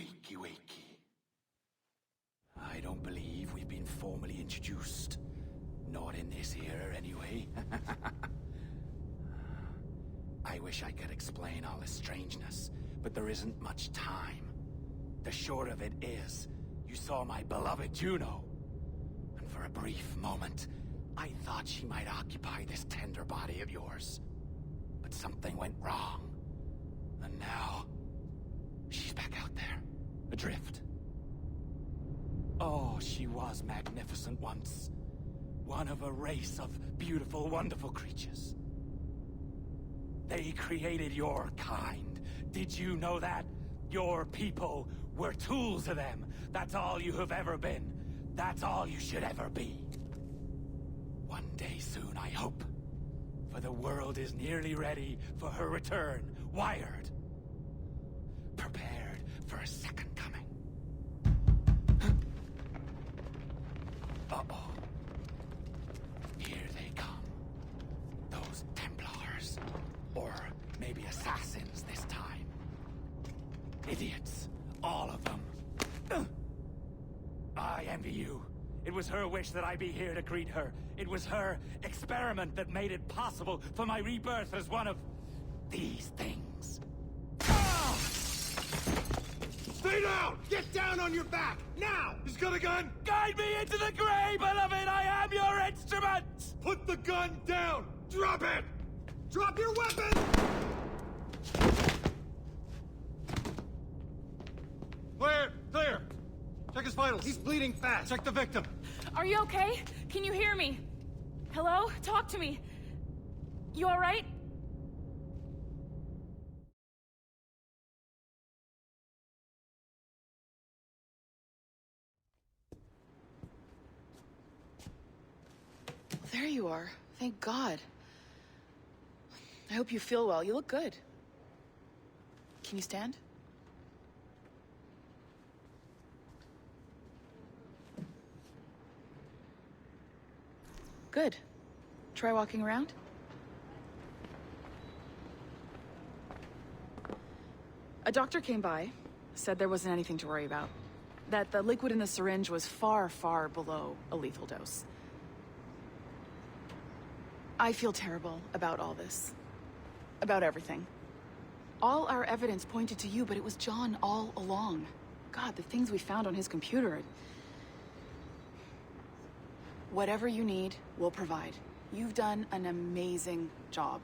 Wakey, wakey. I don't believe we've been formally introduced. Not in this era, anyway. I wish I could explain all this strangeness, but there isn't much time. The short of it is, you saw my beloved Juno. And for a brief moment, I thought she might occupy this tender body of yours. But something went wrong. And now, she's back out there, adrift. Oh, she was magnificent once. One of a race of beautiful, wonderful creatures. They created your kind. Did you know that? Your people were tools of them. That's all you have ever been. That's all you should ever be. One day soon, I hope. For the world is nearly ready for her return. Wired. Prepared for a second coming. Uh-oh. Here they come. Those Templars. Or maybe assassins this time. Idiots. All of them. I envy you. It was her wish that I be here to greet her. It was her experiment that made it possible for my rebirth as one of these things. Ah! Stay down! Get down on your back! Now! He's got a gun! Guide me into the grave, beloved! I am your instrument! Put the gun down! Drop it! Drop your weapon! Clear! Clear! Check his vitals. He's bleeding fast. Check the victim. Are you okay? Can you hear me? Hello? Talk to me. You all right? There you are. Thank God. I hope you feel well. You look good. Can you stand? Good. Try walking around. A doctor came by, said there wasn't anything to worry about. That the liquid in the syringe was far, far below a lethal dose. I feel terrible about all this. About everything. All our evidence pointed to you, but it was John all along. God, the things we found on his computer. Whatever you need, we'll provide. You've done an amazing job.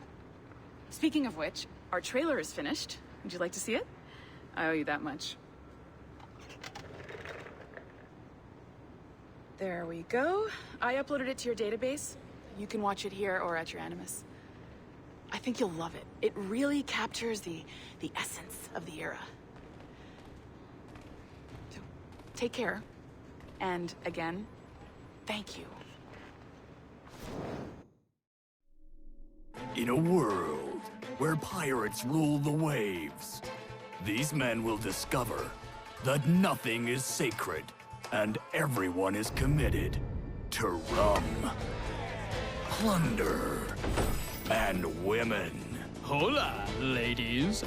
Speaking of which, our trailer is finished. Would you like to see it? I owe you that much. There we go. I uploaded it to your database. You can watch it here or at your Animus. I think you'll love it. It really captures the essence of the era. So, take care. And again, thank you. In a world where pirates rule the waves, these men will discover that nothing is sacred and everyone is committed to rum, plunder, and women. Hola, ladies.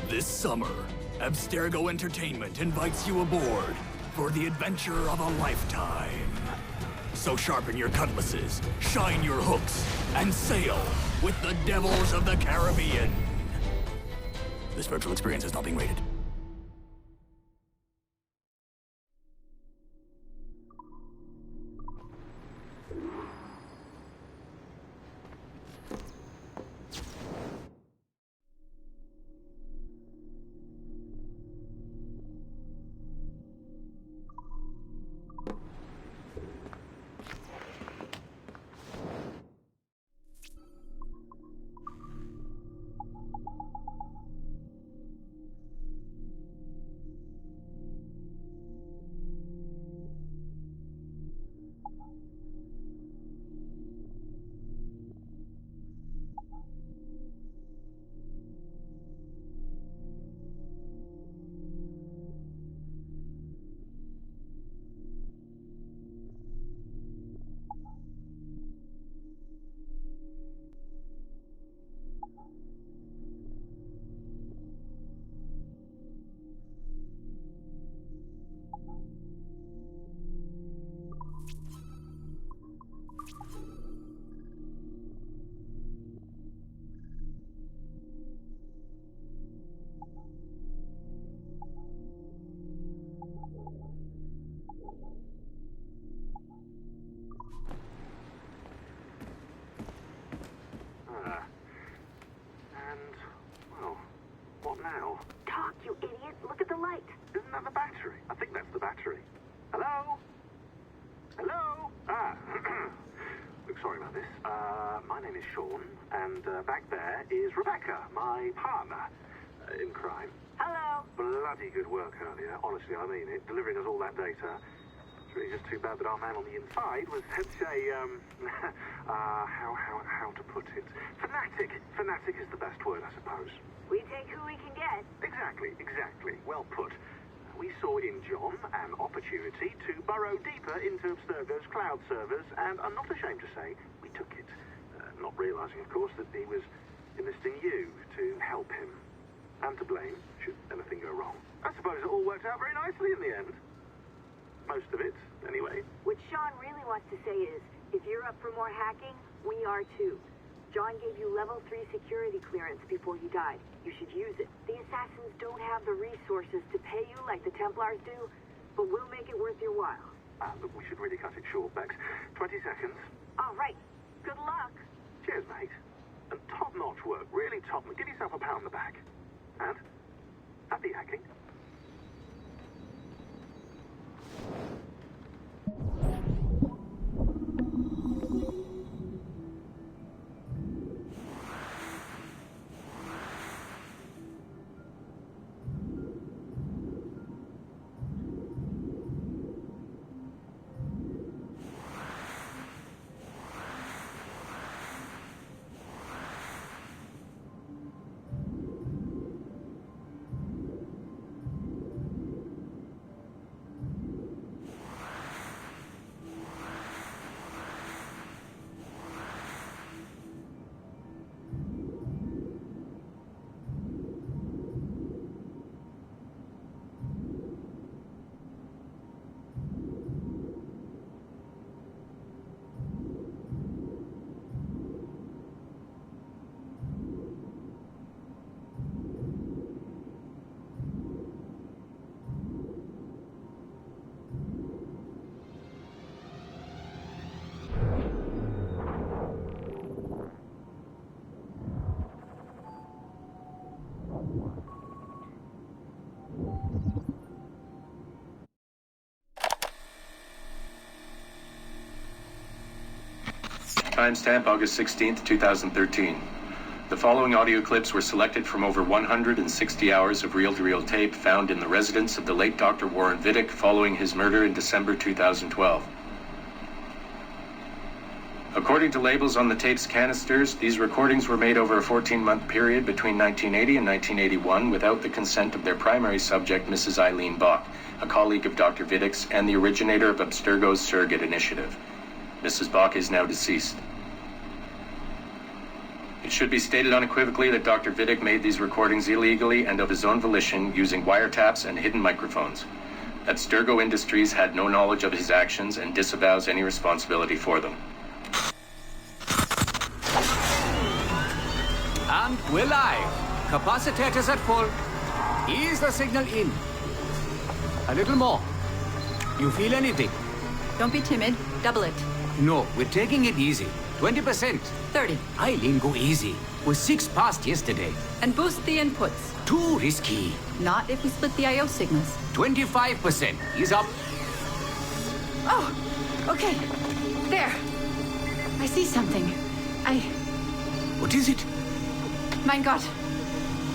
This summer, Abstergo Entertainment invites you aboard for the adventure of a lifetime. So sharpen your cutlasses, shine your hooks, and sail with the devils of the Caribbean. This virtual experience is not being rated. My name is Sean, and back there is Rebecca, my partner in crime. Hello. Bloody good work earlier. Honestly, I mean it. Delivering us all that data. It's really just too bad that our man on the inside was such a, how to put it? Fanatic. Fanatic is the best word, I suppose. We take who we can get. Exactly. Well put. We saw in John an opportunity to burrow deeper into Abstergo's cloud servers, and I'm not ashamed to say we took it. Not realizing, of course, that he was enlisting you to help him. And to blame, should anything go wrong. I suppose it all worked out very nicely in the end. Most of it, anyway. What Sean really wants to say is, if you're up for more hacking, we are too. John gave you level 3 security clearance before you died. You should use it. The assassins don't have the resources to pay you like the Templars do, but we'll make it worth your while. Look, we should really cut it short, Bex. 20 seconds. All right. Good luck. Cheers, mate. And top-notch work. Really top. Give yourself a pat on the back. And happy hacking. Timestamp August 16th, 2013. The following audio clips were selected from over 160 hours of reel-to-reel tape found in the residence of the late Dr. Warren Vidic following his murder in December 2012. According to labels on the tape's canisters, these recordings were made over a 14-month period between 1980 and 1981 without the consent of their primary subject, Mrs. Eileen Bach, a colleague of Dr. Vidic's and the originator of Abstergo's surrogate initiative. Mrs. Bach is now deceased. It should be stated unequivocally that Dr. Vidic made these recordings illegally and of his own volition using wiretaps and hidden microphones. Abstergo Industries had no knowledge of his actions and disavows any responsibility for them. And we're live. Capacitors at full. Ease the signal in. A little more. You feel anything? Don't be timid. Double it. No, we're taking it easy. 20%. 30. Eileen, go easy. We're 6 past yesterday. And boost the inputs. Too risky. Not if we split the I/O signals. 25%. Ease up. Oh, okay. There. I see something. What is it? Mein Gott.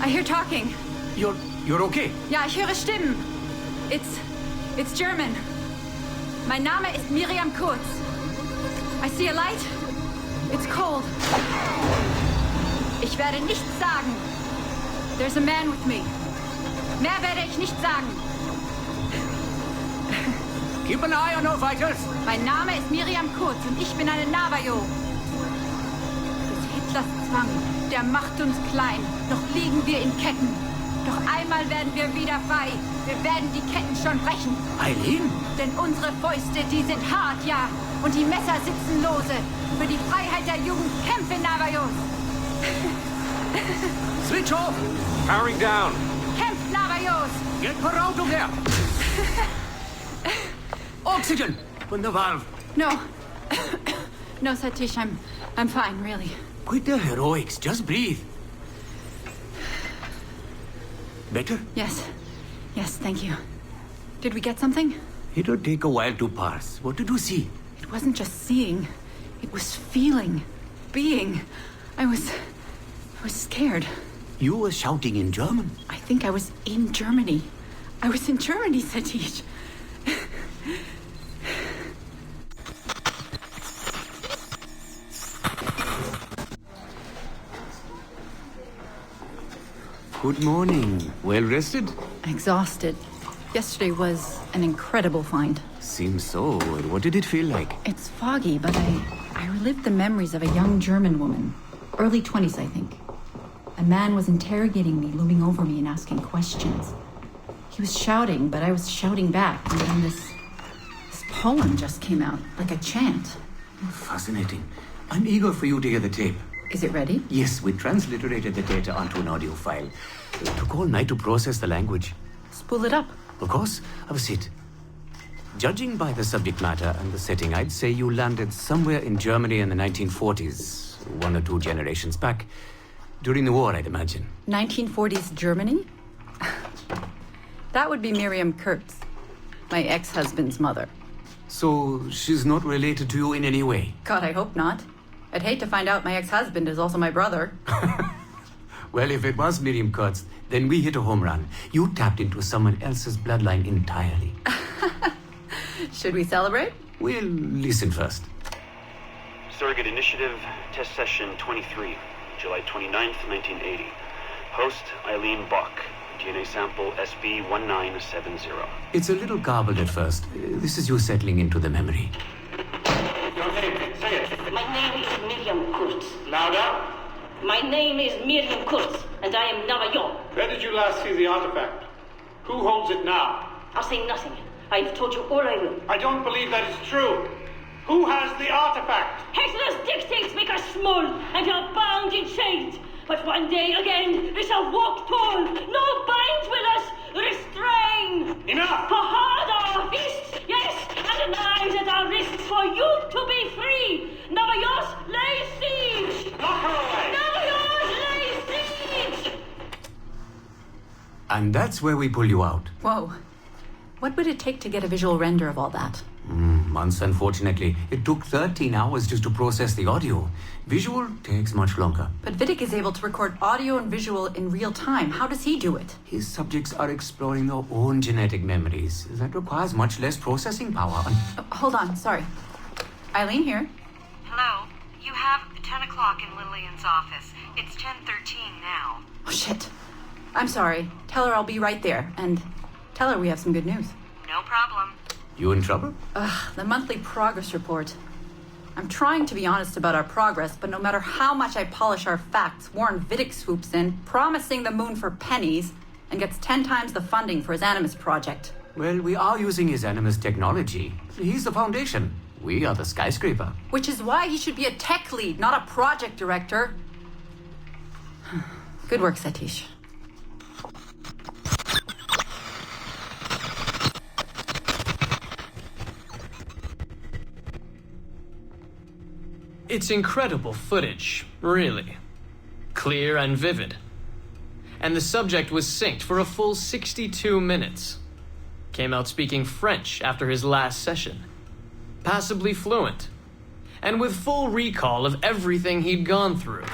I hear talking. You're okay? Ja, ich höre Stimmen. It's German. Mein Name ist Miriam Kurz. I see a light. It's cold. Ich werde nichts sagen. There's a man with me. Mehr werde ich nicht sagen. Keep an eye on our vitals. Mein Name ist Miriam Kurz und ich bin eine Navajo. Des Hitlers Zwang, der macht uns klein. Noch liegen wir in Ketten. Doch einmal werden wir wieder frei. Wir werden die Ketten schon brechen. Eileen? Denn unsere Fäuste, die sind hart, ja. Und die Messer sitzen lose. Für die Freiheit der Jugend kämpfen Navajos. Switch off. Powering down. Kämpft Navajos. Get her out of there. Oxygen from the valve. No. No, Satish, I'm fine, really. Quit the heroics. Just breathe. Better? Yes, thank you. Did we get something? It'll take a while to parse. What did you see? It wasn't just seeing, it was feeling. being. I was scared. You were shouting in German? I think I was in Germany. I was in Germany, Satish. Good morning. Well rested? Exhausted. Yesterday was an incredible find. Seems so. What did it feel like? It's foggy, but I relived the memories of a young German woman. Early 20s, I think. A man was interrogating me, looming over me and asking questions. He was shouting, but I was shouting back. And then this poem just came out, like a chant. Fascinating. I'm eager for you to hear the tape. Is it ready? Yes, we transliterated the data onto an audio file. It took all night to process the language. Spool it up. Of course. Have a seat. Judging by the subject matter and the setting, I'd say you landed somewhere in Germany in the 1940s, 1 or 2 generations back. During the war, I'd imagine. 1940s Germany? That would be Miriam Kurtz, my ex-husband's mother. So she's not related to you in any way? God, I hope not. I'd hate to find out my ex-husband is also my brother. Well, if it was Miriam Kurtz, then we hit a home run. You tapped into someone else's bloodline entirely. Should we celebrate? We'll listen first. Surrogate Initiative, Test Session 23, July 29th, 1980. Host, Eileen Bach. DNA sample SB1970. It's a little garbled at first. This is you settling into the memory. Your name, say it. My name is Miriam Kurtz. Louder. My name is Miriam Kurtz, and I am Navajo. Where did you last see the artifact? Who holds it now? I'll say nothing. I've told you all I will. I don't believe that is true. Who has the artifact? Hitler's dictates make us small, and are bound in chains. But one day again, we shall walk tall. No binds will us restrain. Enough! For hard our fists, yes, and the knives at our wrists for you to be free. Navajos lay siege. Knock her away. Navajos lay siege. And that's where we pull you out. Whoa. What would it take to get a visual render of all that? Months, unfortunately. It took 13 hours just to process the audio. Visual takes much longer. But Vidic is able to record audio and visual in real time. How does he do it? His subjects are exploring their own genetic memories. That requires much less processing power. Hold on, sorry. Eileen here. Hello. You have 10 o'clock in Lillian's office. It's 10:13 now. Oh, shit. I'm sorry. Tell her I'll be right there. And tell her we have some good news. No problem. You in trouble? The monthly progress report. I'm trying to be honest about our progress, but no matter how much I polish our facts, Warren Vidic swoops in, promising the moon for pennies, and gets 10 times the funding for his Animus project. Well, we are using his Animus technology. He's the foundation. We are the skyscraper. Which is why he should be a tech lead, not a project director. Good work, Satish. It's incredible footage, really. Clear and vivid. And the subject was synced for a full 62 minutes. Came out speaking French after his last session. Passably fluent. And with full recall of everything he'd gone through.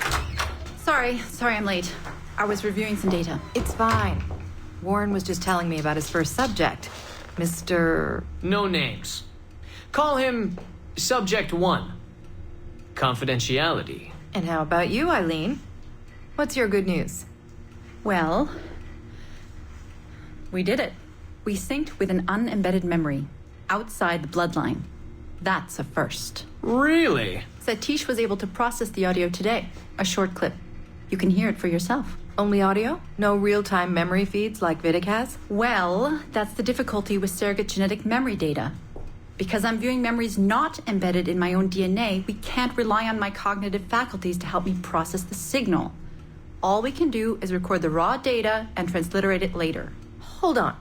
Sorry I'm late. I was reviewing some data. It's fine. Warren was just telling me about his first subject, Mr. No names. Call him Subject 1. Confidentiality. And how about you, Eileen? What's your good news? Well, we did it. We synced with an unembedded memory outside the bloodline. That's a first. Really? Satish was able to process the audio today. A short clip. You can hear it for yourself. Only audio? No real-time memory feeds like Vidic has? Well, that's the difficulty with surrogate genetic memory data. Because I'm viewing memories not embedded in my own DNA, we can't rely on my cognitive faculties to help me process the signal. All we can do is record the raw data and transliterate it later. Hold on.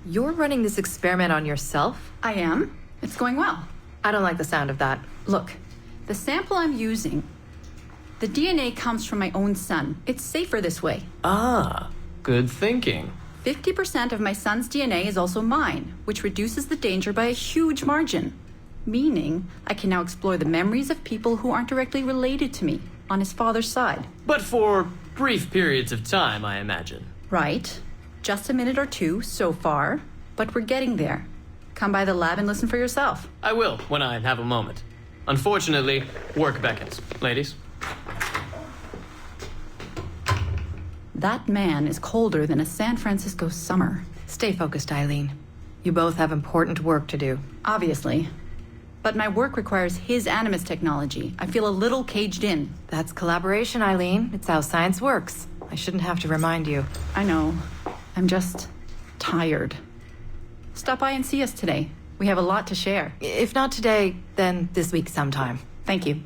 You're running this experiment on yourself? I am. It's going well. I don't like the sound of that. Look, the sample I'm using, the DNA comes from my own son. It's safer this way. Ah, good thinking. 50% of my son's DNA is also mine, which reduces the danger by a huge margin. Meaning, I can now explore the memories of people who aren't directly related to me, on his father's side. But for brief periods of time, I imagine. Right. Just a minute or two so far, but we're getting there. Come by the lab and listen for yourself. I will, when I have a moment. Unfortunately, work beckons. Ladies? That man is colder than a San Francisco summer. Stay focused, Eileen. You both have important work to do. Obviously. But my work requires his Animus technology. I feel a little caged in. That's collaboration, Eileen. It's how science works. I shouldn't have to remind you. I know. I'm just tired. Stop by and see us today. We have a lot to share. If not today, then this week sometime. Thank you.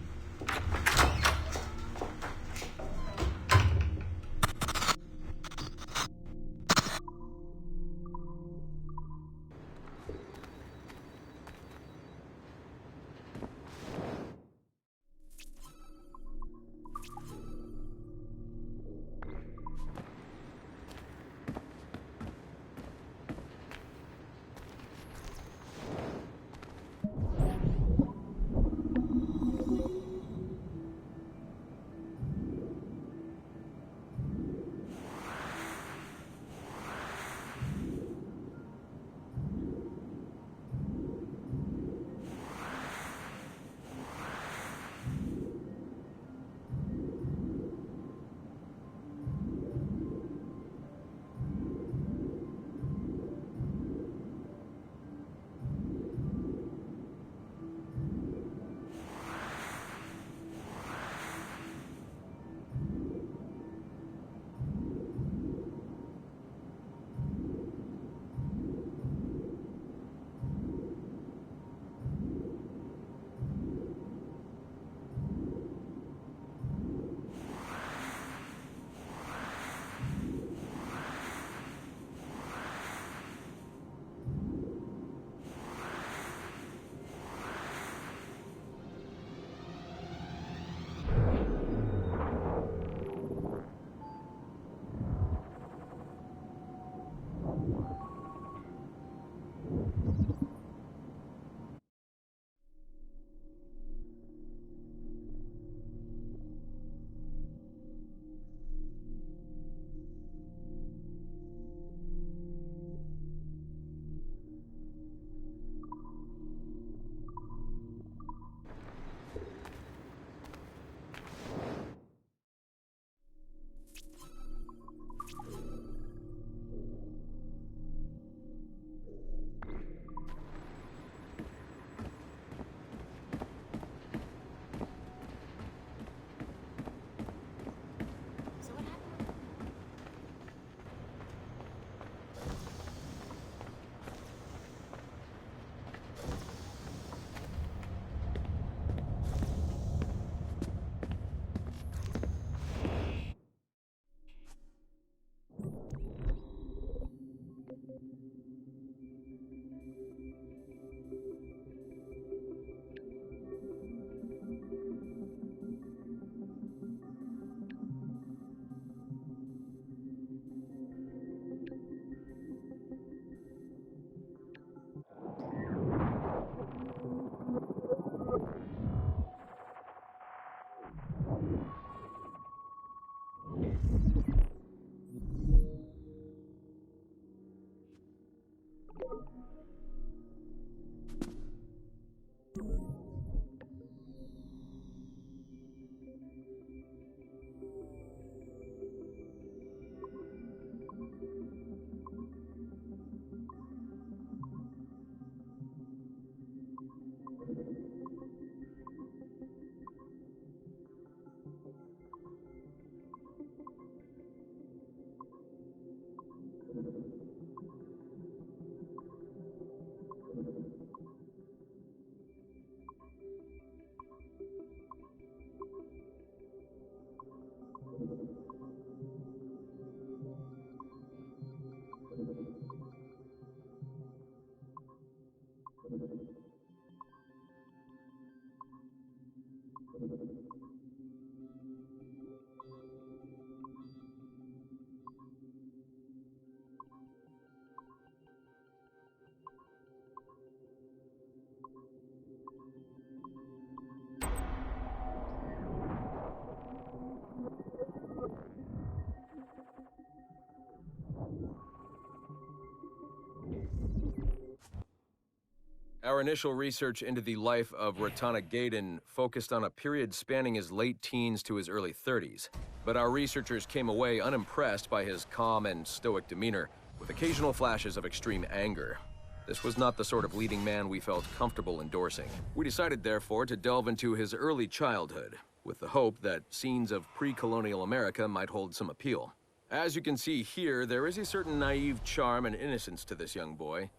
Our initial research into the life of Ratana Gaydon focused on a period spanning his late teens to his early 30s, but our researchers came away unimpressed by his calm and stoic demeanor, with occasional flashes of extreme anger. This was not the sort of leading man we felt comfortable endorsing. We decided, therefore, to delve into his early childhood, with the hope that scenes of pre-colonial America might hold some appeal. As you can see here, there is a certain naive charm and innocence to this young boy.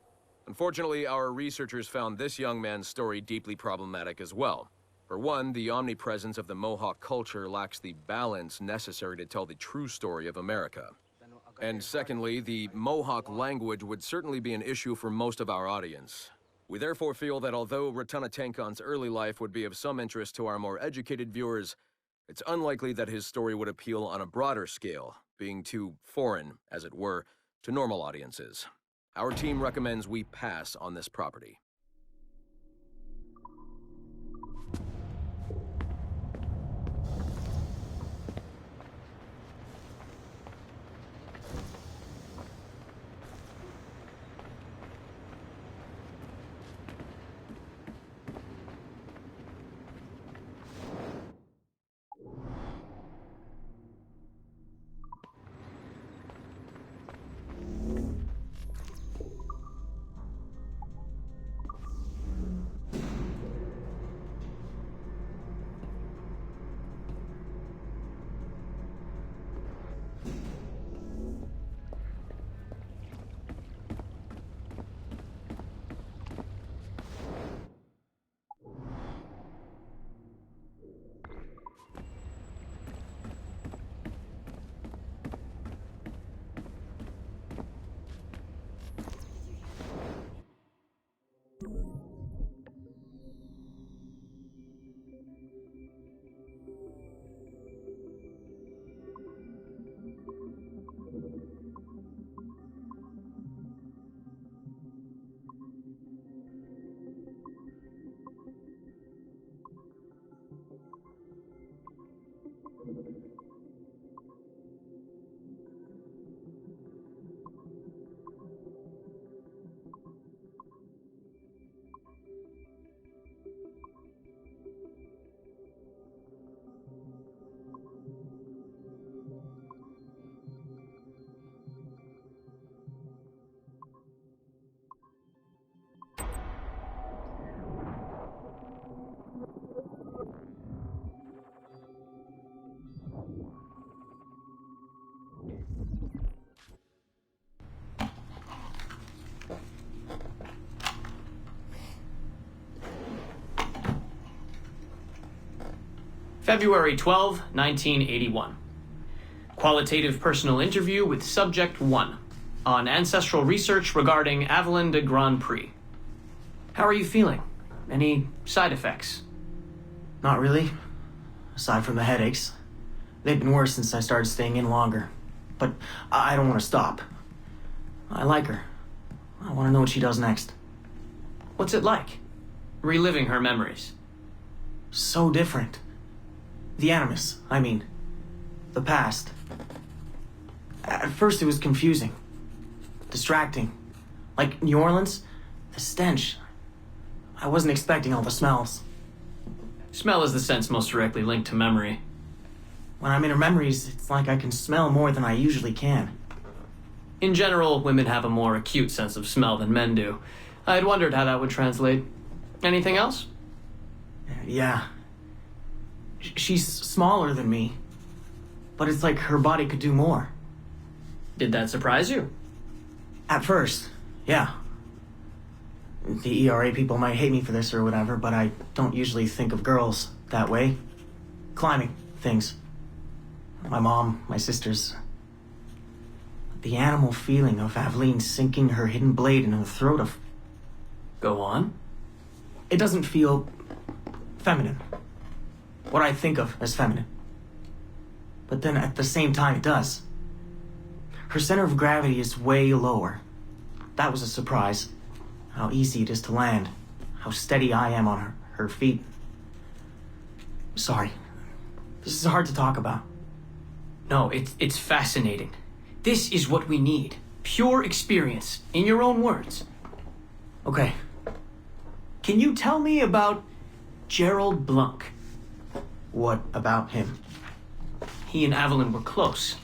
Unfortunately, our researchers found this young man's story deeply problematic as well. For one, the omnipresence of the Mohawk culture lacks the balance necessary to tell the true story of America. And secondly, the Mohawk language would certainly be an issue for most of our audience. We therefore feel that although Ratana Tankon's early life would be of some interest to our more educated viewers, it's unlikely that his story would appeal on a broader scale, being too foreign, as it were, to normal audiences. Our team recommends we pass on this property. February 12, 1981. Qualitative personal interview with Subject 1 on ancestral research regarding Avalon de Grand Prix. How are you feeling? Any side effects? Not really. Aside from the headaches. They've been worse since I started staying in longer. But I don't want to stop. I like her. I want to know what she does next. What's it like? Reliving her memories. So different. The Animus, I mean. The past. At first it was confusing. Distracting. Like New Orleans, the stench. I wasn't expecting all the smells. Smell is the sense most directly linked to memory. When I'm in her memories, it's like I can smell more than I usually can. In general, women have a more acute sense of smell than men do. I had wondered how that would translate. Anything else? Yeah. She's smaller than me, but it's like her body could do more. Did that surprise you? At first, yeah. The ERA people might hate me for this or whatever, but I don't usually think of girls that way. Climbing things. My mom, my sisters. The animal feeling of Aveline sinking her hidden blade into the throat of... Go on. It doesn't feel feminine. What I think of as feminine. But then at the same time it does. Her center of gravity is way lower. That was a surprise. How easy it is to land. How steady I am on her feet. Sorry. This is hard to talk about. No, it's fascinating. This is what we need. Pure experience, in your own words. Okay. Can you tell me about Gerald Blunk? What about him? He and Evelyn were close,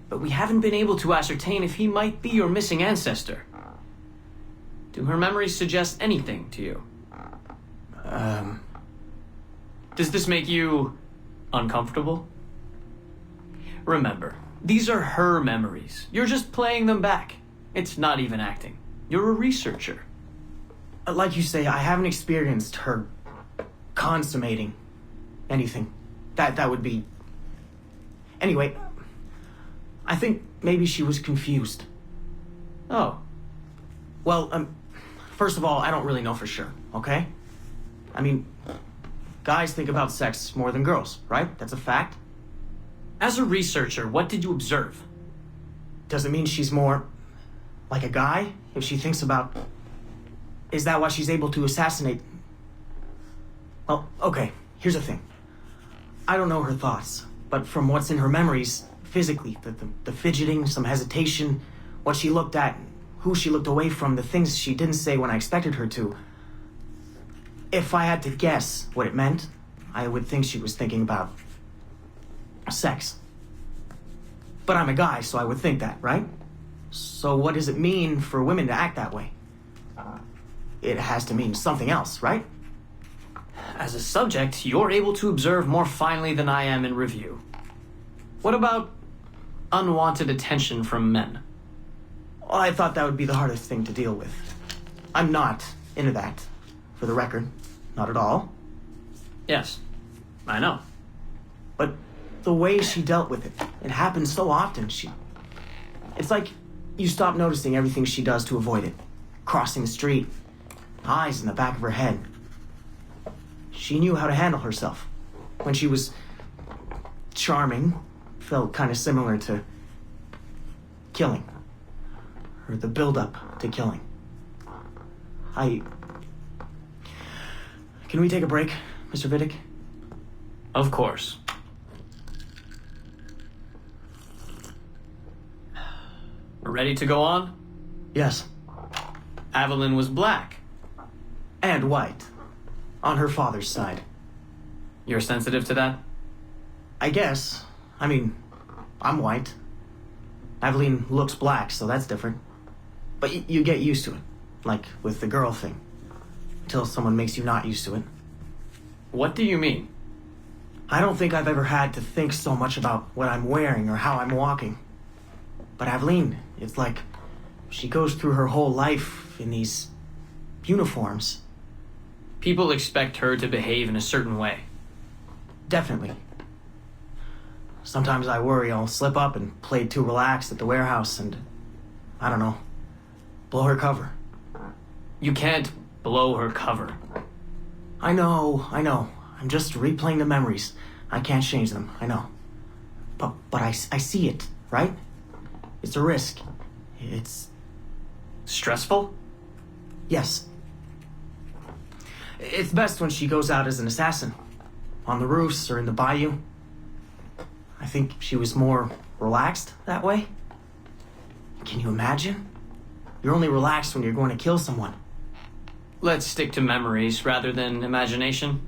but we haven't been able to ascertain if he might be your missing ancestor. Do her memories suggest anything to you? Does this make you uncomfortable? Remember, these are her memories. You're just playing them back. It's not even acting. You're a researcher. Like you say, I haven't experienced her consummating anything. That would be... Anyway, I think maybe she was confused. Oh. Well, first of all, I don't really know for sure, okay? I mean, guys think about sex more than girls, right? That's a fact. As a researcher, what did you observe? Does it mean she's more like a guy if she thinks about... Is that why she's able to assassinate? Well, okay, here's the thing. I don't know her thoughts, but from what's in her memories, physically, the fidgeting, some hesitation, what she looked at, who she looked away from, the things she didn't say when I expected her to. If I had to guess what it meant, I would think she was thinking about sex. But I'm a guy, so I would think that, right? So what does it mean for women to act that way? It has to mean something else, right? As a subject, you're able to observe more finely than I am in review. What about unwanted attention from men? Well, I thought that would be the hardest thing to deal with. I'm not into that, for the record. Not at all. Yes, I know. But the way she dealt with it, it happens so often. It's like you stop noticing everything she does to avoid it. Crossing the street, eyes in the back of her head. She knew how to handle herself. When she was charming, felt kind of similar to killing. Or the build-up to killing. Can we take a break, Mr. Vidic? Of course. We're ready to go on? Yes. Evelyn was black. And white. On her father's side. You're sensitive to that? I guess. I mean, I'm white. Evelyn looks black, so that's different. But you get used to it. Like with the girl thing. Until someone makes you not used to it. What do you mean? I don't think I've ever had to think so much about what I'm wearing or how I'm walking. But Evelyn, it's like she goes through her whole life in these uniforms. People expect her to behave in a certain way. Definitely. Sometimes I worry I'll slip up and play too relaxed at the warehouse and, I don't know, blow her cover. You can't blow her cover. I know. I'm just replaying the memories. I can't change them, I know. But I see it, right? It's a risk. It's... stressful? Yes. It's best when she goes out as an assassin. On the roofs or in the bayou. I think she was more relaxed that way. Can you imagine? You're only relaxed when you're going to kill someone. Let's stick to memories rather than imagination.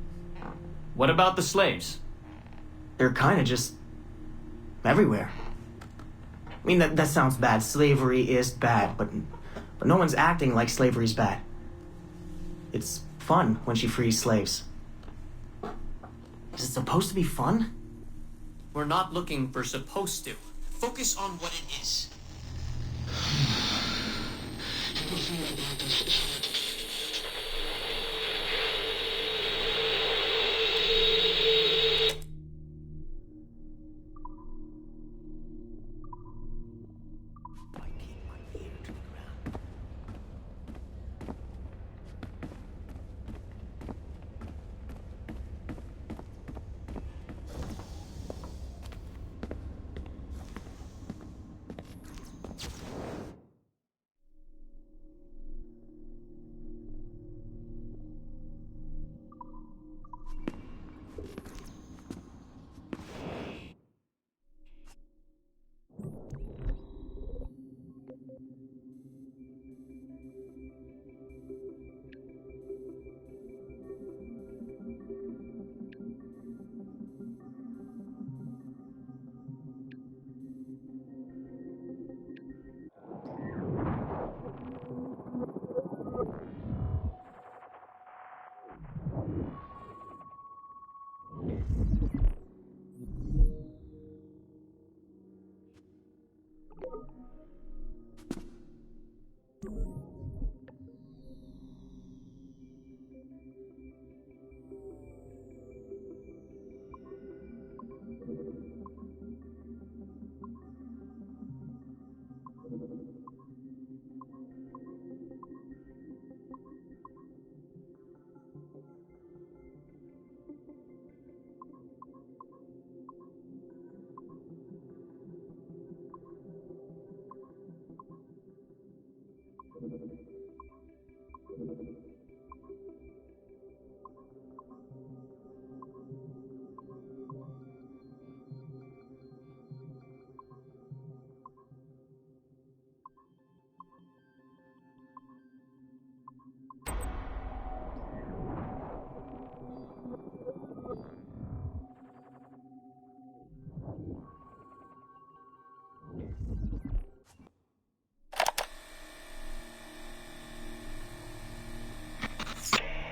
What about the slaves? They're kind of just... everywhere. I mean, that sounds bad. Slavery is bad, but no one's acting like slavery's bad. It's fun when she frees slaves. Is it supposed to be fun? We're not looking for supposed to. Focus on what it is.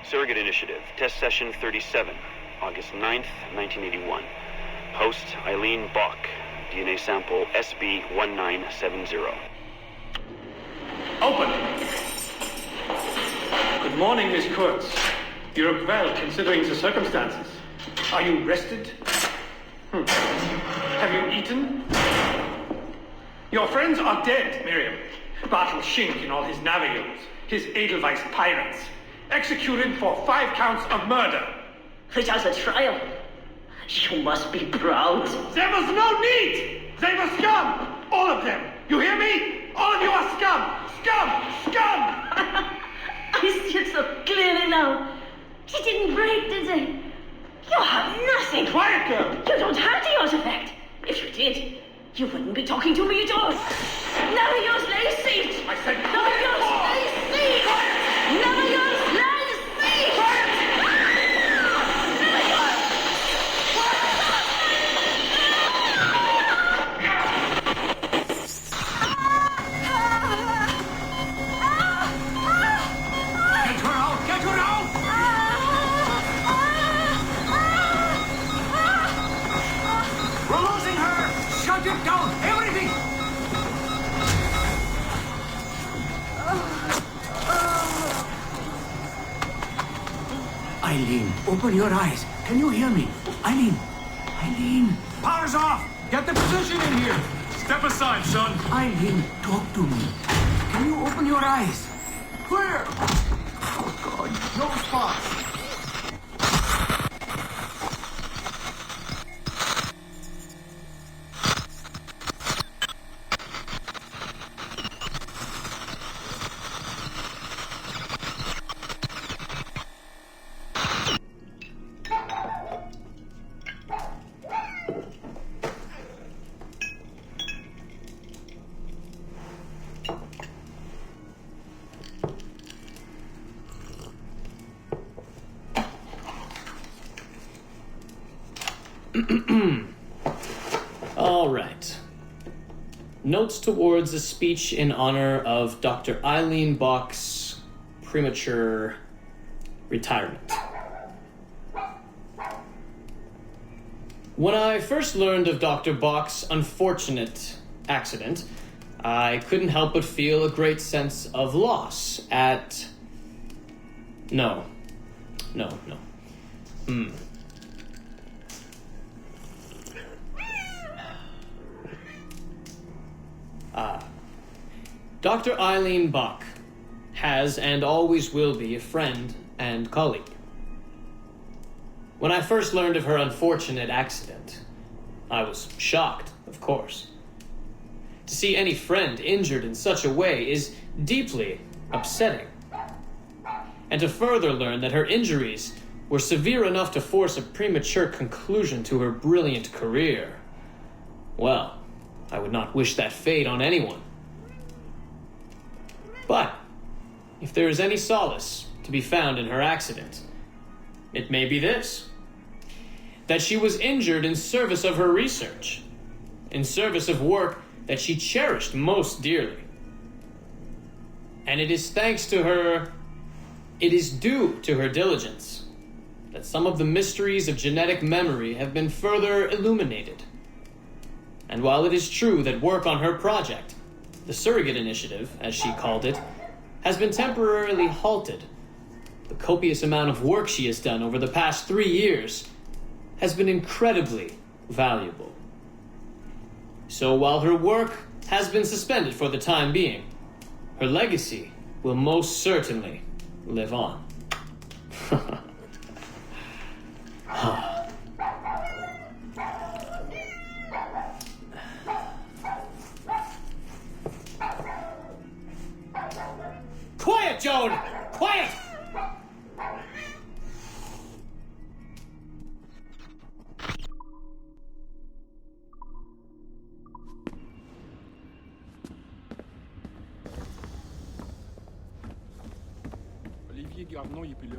Surrogate Initiative, Test Session 37, August 9th, 1981. Host, Eileen Bach. DNA sample SB1970. Open! Good morning, Miss Kurtz. You look well, considering the circumstances. Are you rested? Have you eaten? Your friends are dead, Miriam. Bartel Schink and all his Navajos, his Edelweiss pirates, executed for 5 counts of murder. Without a trial. You must be proud. There was no need! They were scum! All of them! You hear me? All of you are scum! Scum! Scum! I see it so clearly now. They didn't break, did they? You have nothing. Quiet, girl! You don't have the artifact. If you did, you wouldn't be talking to me at all. Never use lay seat. I said never use lay seat. Never use lay seat. Never use. Get her out! Get her out! We're losing her! Shut it down! Everything! Eileen, open your eyes. Can you hear me? Eileen! Eileen! Power's off! Get the position in here! Step aside, son! Eileen, talk to me. Can you open your eyes? Clear! Oh, God. No response. All right. Notes towards a speech in honor of Dr. Eileen Bach's premature retirement. When I first learned of Dr. Bach's unfortunate accident, I couldn't help but feel a great sense of loss at... No. Dr. Eileen Bach has and always will be a friend and colleague. When I first learned of her unfortunate accident, I was shocked, of course. To see any friend injured in such a way is deeply upsetting. And to further learn that her injuries were severe enough to force a premature conclusion to her brilliant career, well, I would not wish that fate on anyone. But if there is any solace to be found in her accident, it may be this: that she was injured in service of her research, in service of work that she cherished most dearly. And it is thanks to her, it is due to her diligence, that some of the mysteries of genetic memory have been further illuminated. And while it is true that work on her project, the Surrogate Initiative, as she called it, has been temporarily halted, the copious amount of work she has done over the past 3 years has been incredibly valuable. So while her work has been suspended for the time being, her legacy will most certainly live on. Quiet, Joan! Quiet! Olivier Gardnon, il est plus là.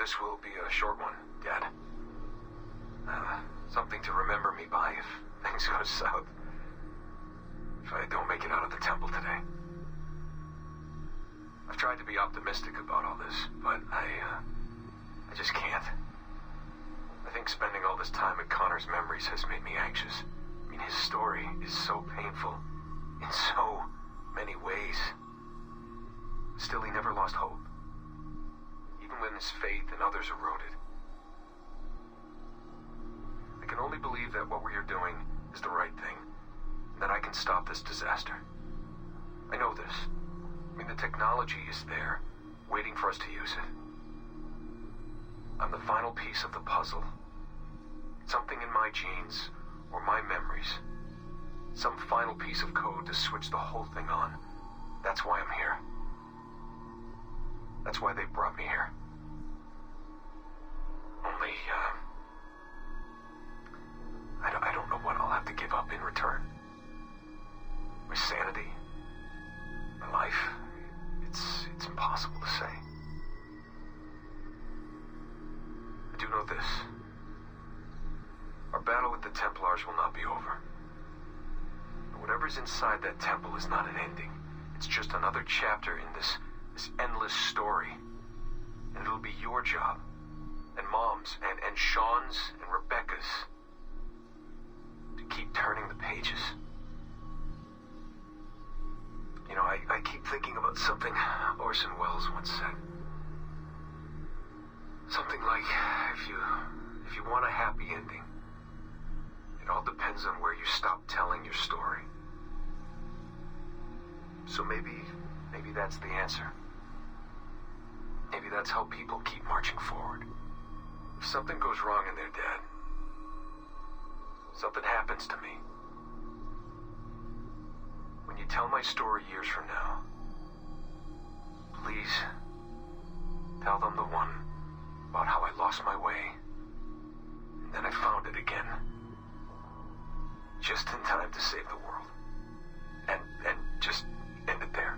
this will be a short one, Dad. Something to remember me by if things go south. If I don't make it out of the temple today. I've tried to be optimistic about all this, but I just can't. I think spending all this time in Connor's memories has made me anxious. I mean, his story is so painful in so many ways. Still, he never lost hope. Even when his faith in others eroded. I can only believe that what we are doing is the right thing, and that I can stop this disaster. I know this. I mean, the technology is there, waiting for us to use it. I'm the final piece of the puzzle. Something in my genes, or my memories. Some final piece of code to switch the whole thing on. That's why I'm here. That's why they brought me here. Only, I don't know what I'll have to give up in return. My sanity, my life, it's impossible to say. I do know this. Our battle with the Templars will not be over. Whatever's inside that temple is not an ending. It's just another chapter in this endless story. And it'll be your job, and Mom's, and Sean's, and Rebecca's, to keep turning the pages. You know, I keep thinking about something Orson Welles once said. Something like, if you want a happy ending, it all depends on where you stop telling your story. So maybe that's the answer. Maybe that's how people keep marching forward. If something goes wrong in their dad, something happens to me. When you tell my story years from now, please tell them the one about how I lost my way, and then I found it again. Just in time to save the world. And just end it there.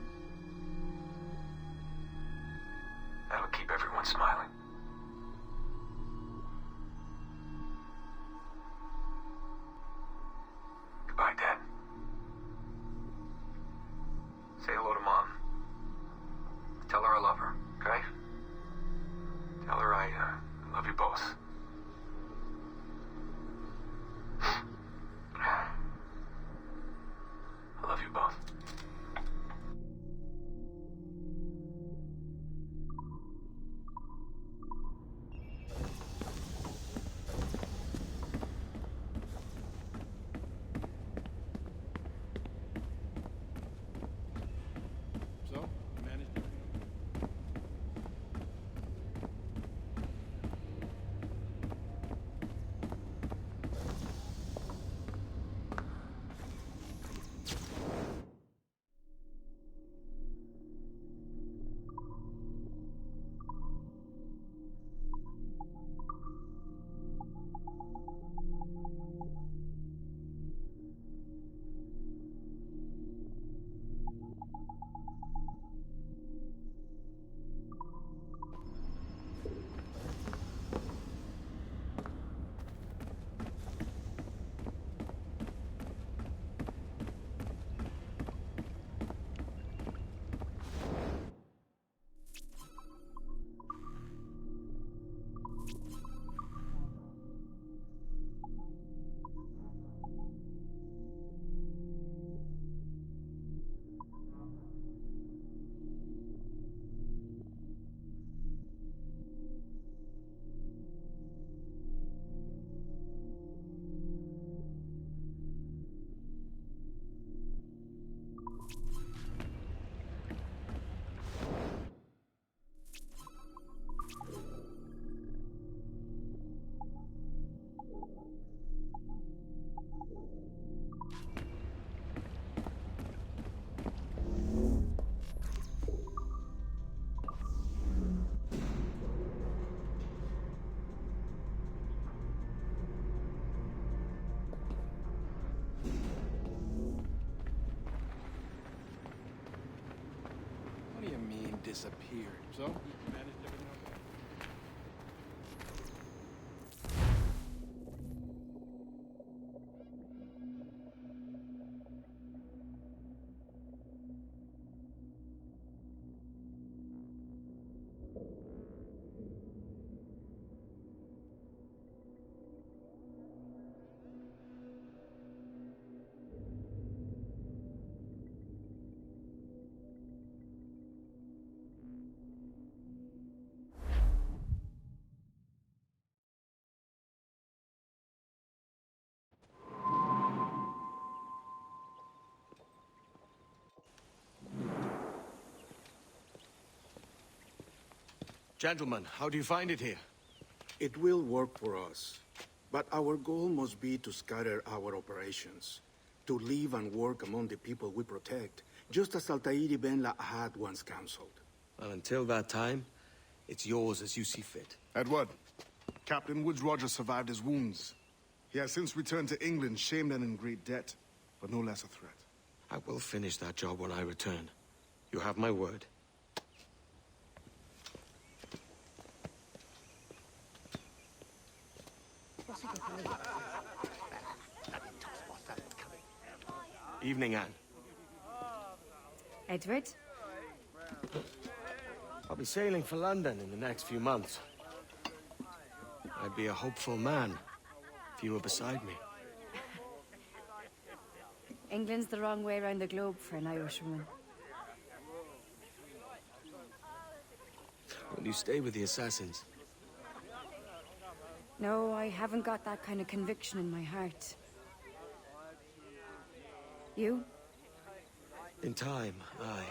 That'll keep everyone smiling. Goodbye, Dad. Say hello to Mom. Tell her I love her, okay? Tell her I love you both. I love you both. So, you managed everything? What do you mean, disappeared? So, you managed everything okay? Gentlemen, how do you find it here? It will work for us. But our goal must be to scatter our operations. To live and work among the people we protect, just as Altair ibn La'ahad once counseled. Well, until that time, it's yours as you see fit. Edward, Captain Woods Rogers survived his wounds. He has since returned to England, shamed and in great debt, but no less a threat. I will finish that job when I return. You have my word. Evening, Anne. Edward? I'll be sailing for London in the next few months. I'd be a hopeful man if you were beside me. England's the wrong way around the globe for an Irishwoman. Will you stay with the assassins? No, I haven't got that kind of conviction in my heart. You? In time, aye.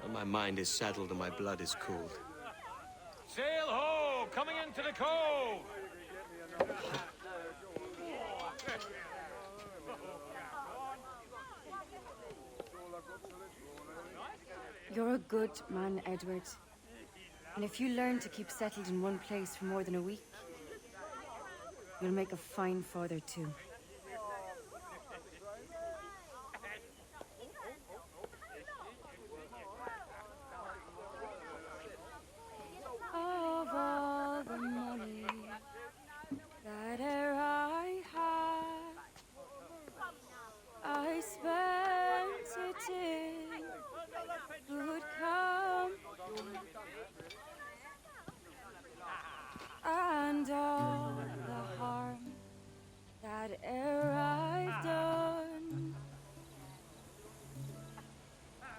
When my mind is settled and my blood is cooled. Sail ho! Coming into the cove! You're a good man, Edward. And if you learn to keep settled in one place for more than a week, you'll make a fine father too. Of all the money that e'er I had, I spent it in good company, and all the harm that e'er I've done,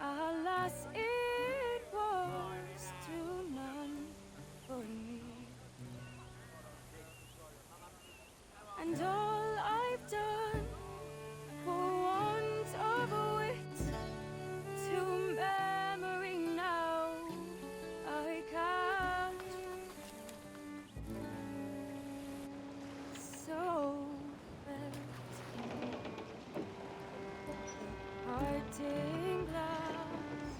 alas, it was to none for me. And all I've done for want of wit, to memory now I can't. So felt the parting glass.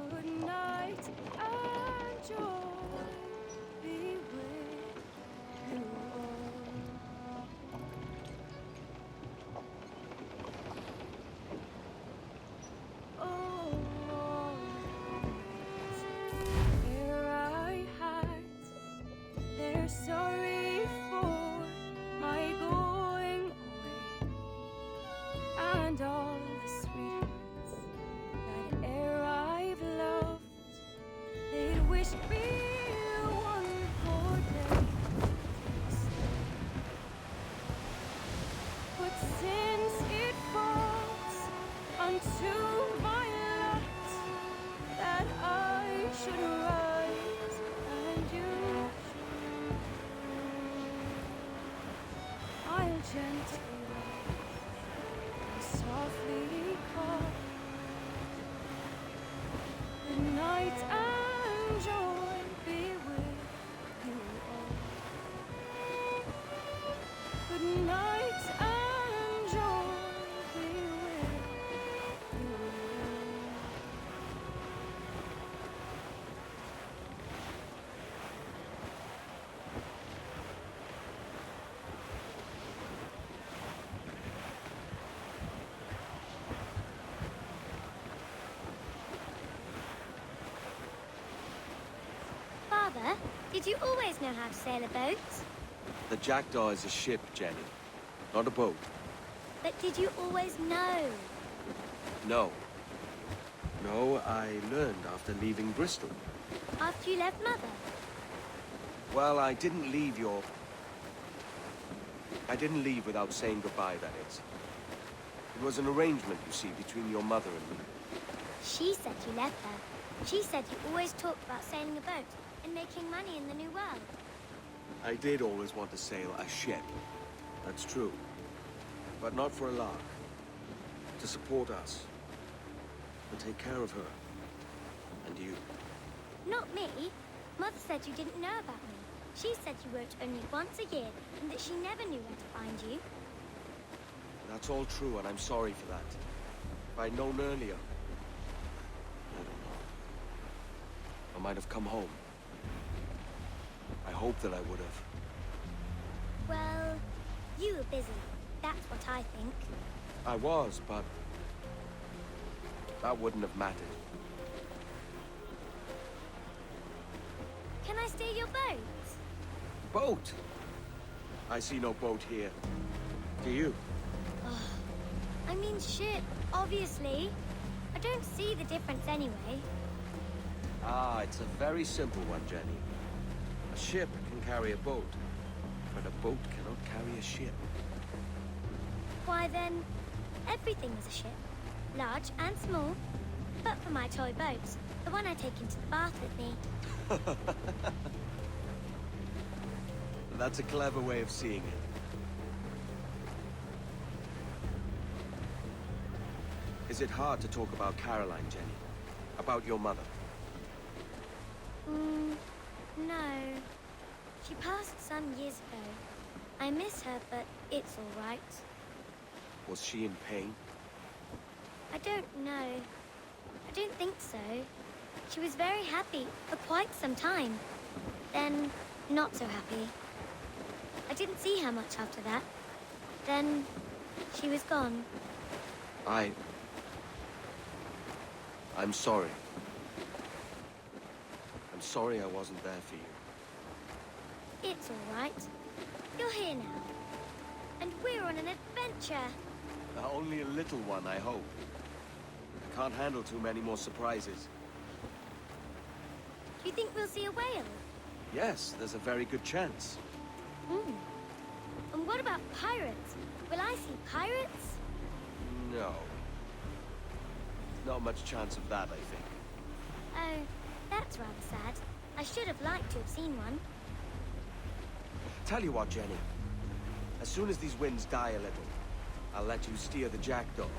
Good night and joy be with you all. Oh, here I had, they're sorry for my going away, and all the sweethearts that e'er I've loved, they'd wish me one more day to stay. But since it falls unto my lot that I should rise and you should, I'll gently rise and softly call. Good night and joy be with you all. Good night and joy be with you all. Father, did you always know how to sail a boat? The Jackdaw is a ship, Jenny, not a boat. But did you always know? No. No, I learned after leaving Bristol. After you left Mother? Well, I didn't leave without saying goodbye, that is. It was an arrangement, you see, between your mother and me. She said you left her. She said you always talked about sailing a boat and making money in the New World. I did always want to sail a ship. That's true. But not for a lark. To support us. To take care of her. And And you? Not me. Mother said you didn't know about me. She said you wrote only once a year and that she never knew where to find you. That's all true, and I'm sorry for that. If I'd known earlier... I don't know. I might have come home. I hope that I would have. Well, you were busy. That's what I think. I was, but... that wouldn't have mattered. Can I steal your boat? Boat? I see no boat here. Do you? I mean ship, obviously. I don't see the difference anyway. Ah, it's a very simple one, Jenny. A ship can carry a boat, but a boat cannot carry a ship. Why then, everything is a ship. Large and small. But for my toy boat, the one I take into the bath with me. That's a clever way of seeing it. Is it hard to talk about Caroline, Jenny? About your mother? No. She passed some years ago. I miss her, but it's all right. Was she in pain? I don't know. I don't think so. She was very happy for quite some time. Then, not so happy. I didn't see her much after that. Then, she was gone. I'm sorry. I'm sorry I wasn't there for you. It's all right. You're here now. And we're on an adventure. Only a little one, I hope. I can't handle too many more surprises. Do you think we'll see a whale? Yes, there's a very good chance. And what about pirates? Will I see pirates? No. Not much chance of that, I think. Oh, that's rather sad. I should have liked to have seen one. Tell you what, Jenny. As soon as these winds die a little, I'll let you steer the jackdaw.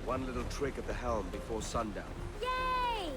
One little trick at the helm before sundown. Yay!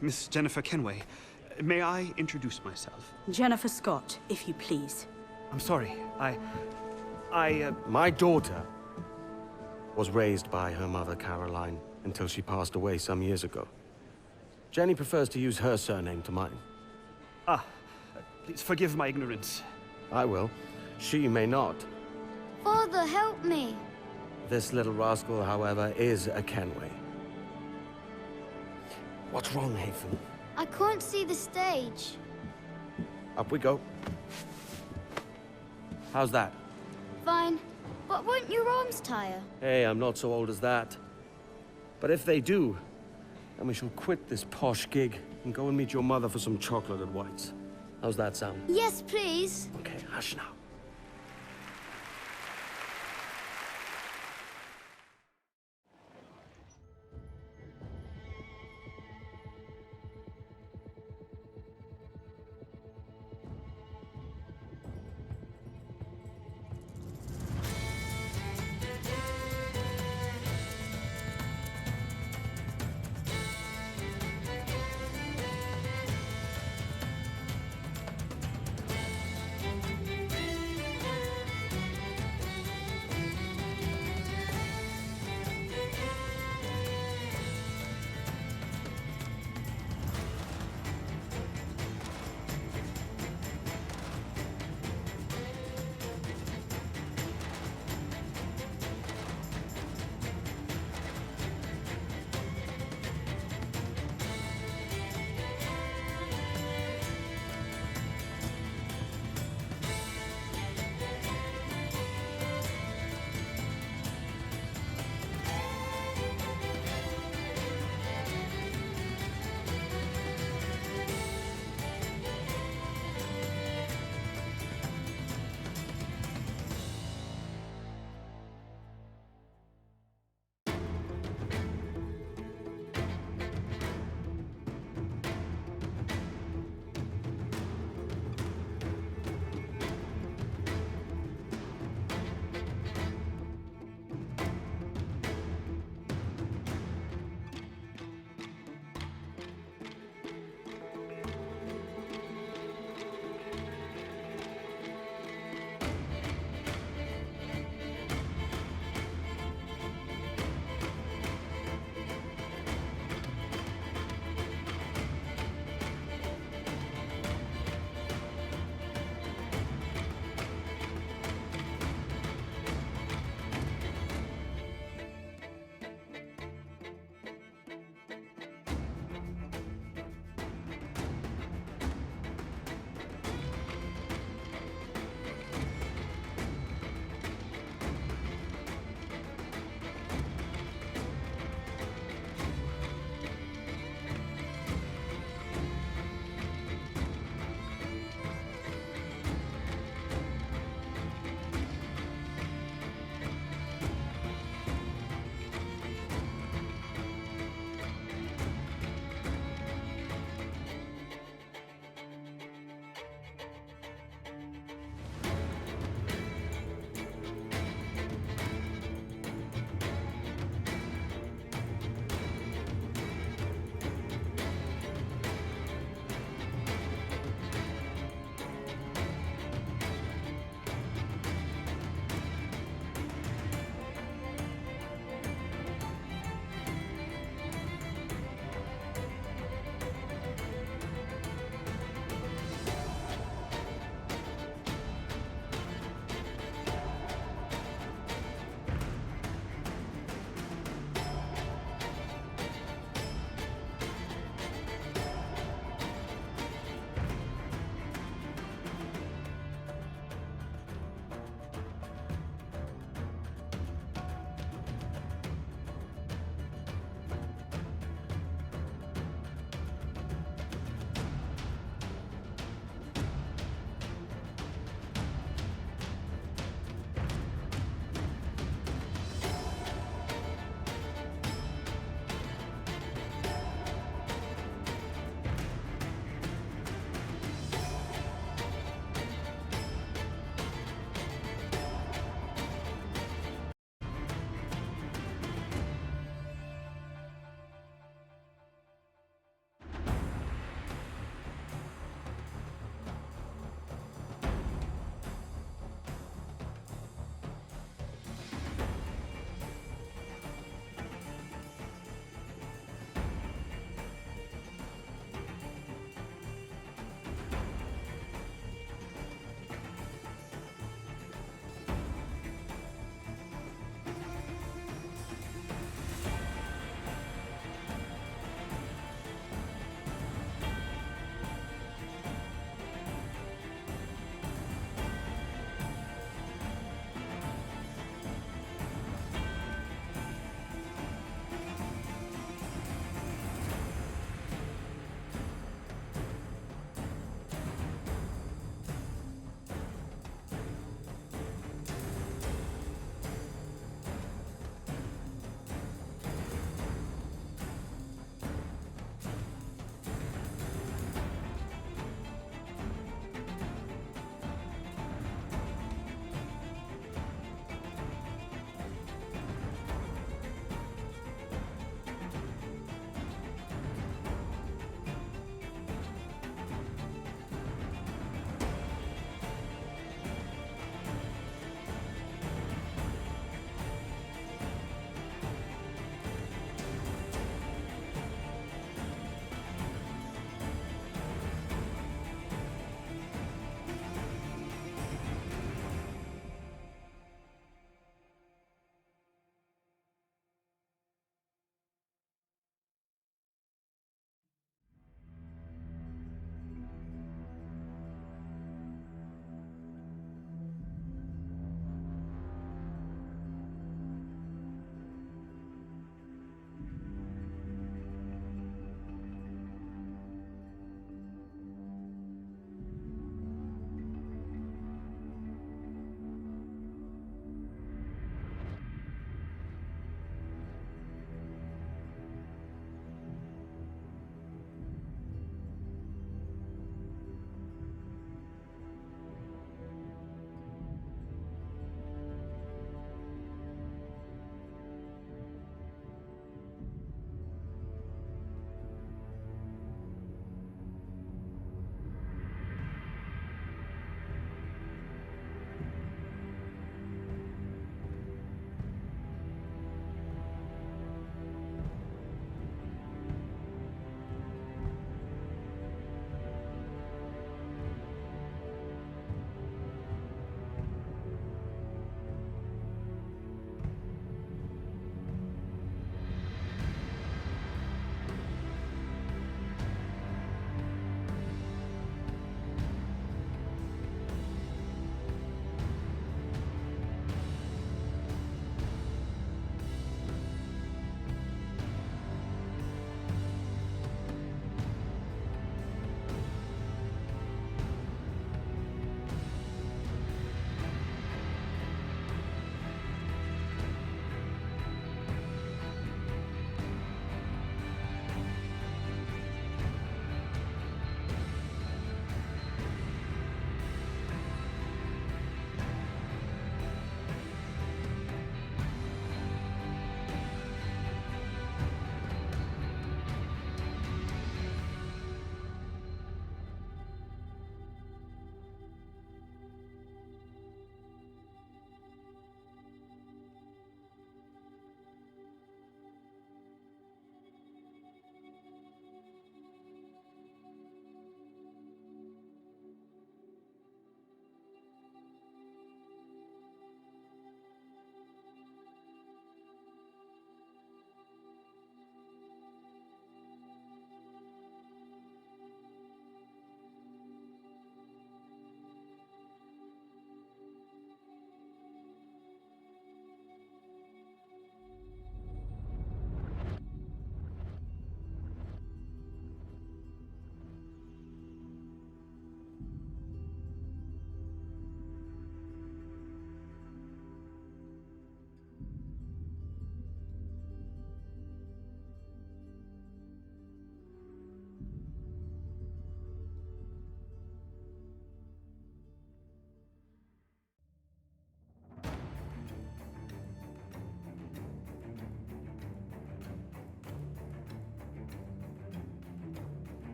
Miss Jennifer Kenway, may I introduce myself? Jennifer Scott, if you please. I'm sorry, My daughter was raised by her mother, Caroline, until she passed away some years ago. Jenny prefers to use her surname to mine. Please forgive my ignorance. I will. She may not. Father, help me. This little rascal, however, is a Kenway. What's wrong, Hafen? I can't see the stage. Up we go. How's that? Fine. But won't your arms tire? Hey, I'm not so old as that. But if they do, then we shall quit this posh gig and go and meet your mother for some chocolate at White's. How's that sound? Yes, please. Okay, hush now.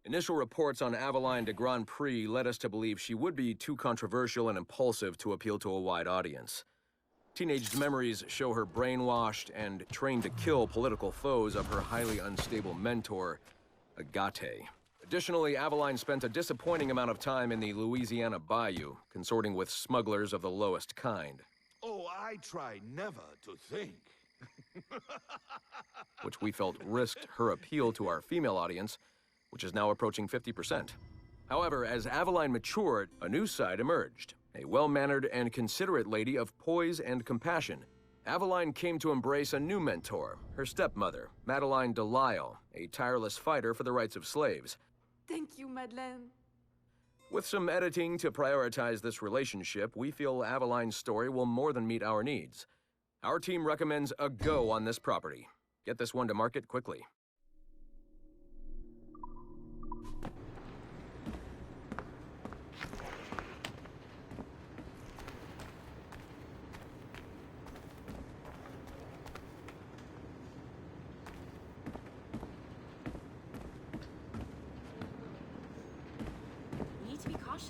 Initial reports on Aveline de Grand Prix led us to believe she would be too controversial and impulsive to appeal to a wide audience. Teenage memories show her brainwashed and trained to kill political foes of her highly unstable mentor, Agate. Additionally, Aveline spent a disappointing amount of time in the Louisiana bayou, consorting with smugglers of the lowest kind. Oh, I try never to think. Which we felt risked her appeal to our female audience, which is now approaching 50%. However, as Aveline matured, a new side emerged. A well-mannered and considerate lady of poise and compassion. Aveline came to embrace a new mentor, her stepmother, Madeline Delisle, a tireless fighter for the rights of slaves. Thank you, Madeleine. With some editing to prioritize this relationship, we feel Aveline's story will more than meet our needs. Our team recommends a go on this property. Get this one to market quickly. We need to be cautious.